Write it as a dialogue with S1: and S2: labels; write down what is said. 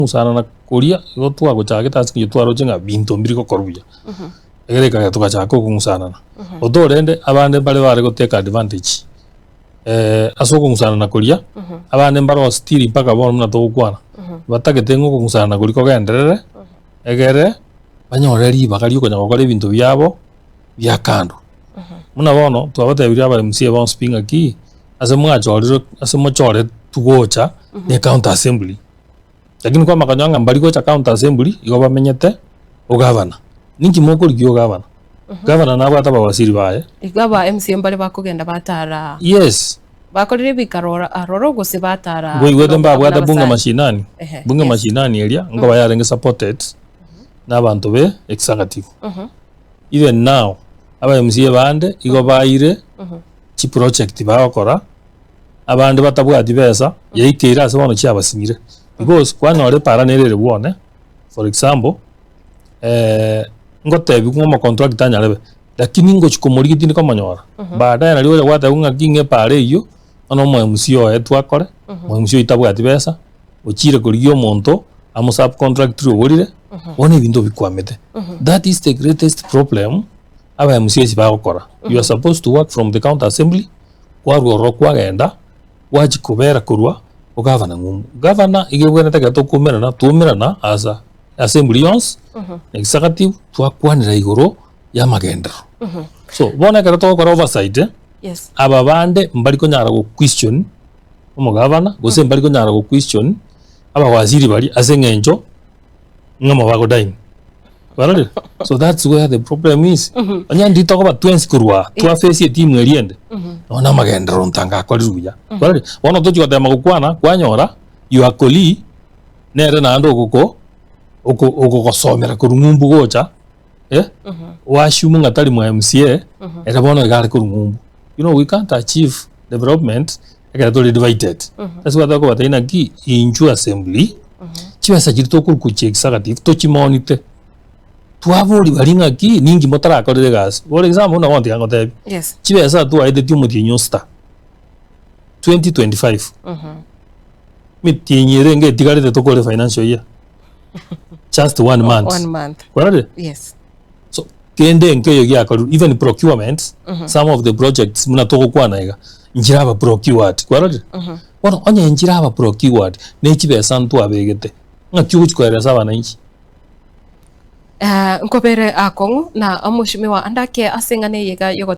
S1: musana na kuria igo twagochage task yo twarojenga binto mbiri ko koruya egereka tukachaka kungusana odorende abande bare goteka advantage asoko ngusana na kuria abande mbaro still mpaka bono na tokwana batagete ngo kungusana na kuri ko genderere egere banyoreri bakari ko nyagokore bintu byabo bya kando muna bono twabatebira aba MC bon spinga ki ase mwachore tugocha ne counter assembly lakini kwa makanyanga mbari ko cha counter assembly igo bamenyete ogavana ninki moko ligyo gavana gavana nabo atabawasiri baye
S2: igaba MC mbale bakugenda batara
S1: yes
S2: bakorire bikarora aroro gose batara
S1: ngo igwete mbabwata bunga mashinani elia ngo bayarenge supported n'abantu be executive even now aba MC bande igo bayire chi project bakora abandi batabwati besa yaikira ase bono cyabasinyire because kwanore para nerere bwone for example ngotebi ngoma contract tanyarebe lakini ngo chikomori gitini komanyora baadaye naliwe gwata unga kinge pare iyo ono mo MC o etwakore mo MC itabwati besa uchire kurigyo monto amo subcontract roborire one bintu bikwamete that is the greatest problem aba MC sibakora you are supposed to work from the counter assembly kwarwo kwagenda wajikubera kurwa ogavana ngumbu governor igebwena tagato kumerana as assemblions executive twakwanira igoro ya magendero so bona kara to kora oversight
S2: yes
S1: aba bande mbali ko nyara go question omo governor gose mbali ko nyara go question aba waziri bali asengenjo ngamo bago daim barale so that's where the problem is anya ndito ko batwensi kurwa twa face team eriende ona magendero ntanga akori ruya barale bona to chikote magukwana kwanyora your colleague nere na ndo guko uko gosomera kurungumbu gocha washumu ngatari mu MCA era bono igare kurungumbu you know we can't achieve development egera to divided that's what ko bataina ki inju assembly chibesa jirito kurukuche executive to chimonite twabori baringa ki ningi motara korere gas for example na wanti angote
S2: yes
S1: chibesa tu aide timu tinyo star 2025 mitinyere nge tigarete to kore financial year just 1 month correct
S2: yes
S1: so kende nkeyo ya karu even procurement some of the projects muna toko kwana ega njiraba procured correct wono onye njiraba procured ne chibesa ntu abegete ngakyugo chikwera saba na inchi
S2: nkopere akongu na amushimiwa andake asengane yega yogo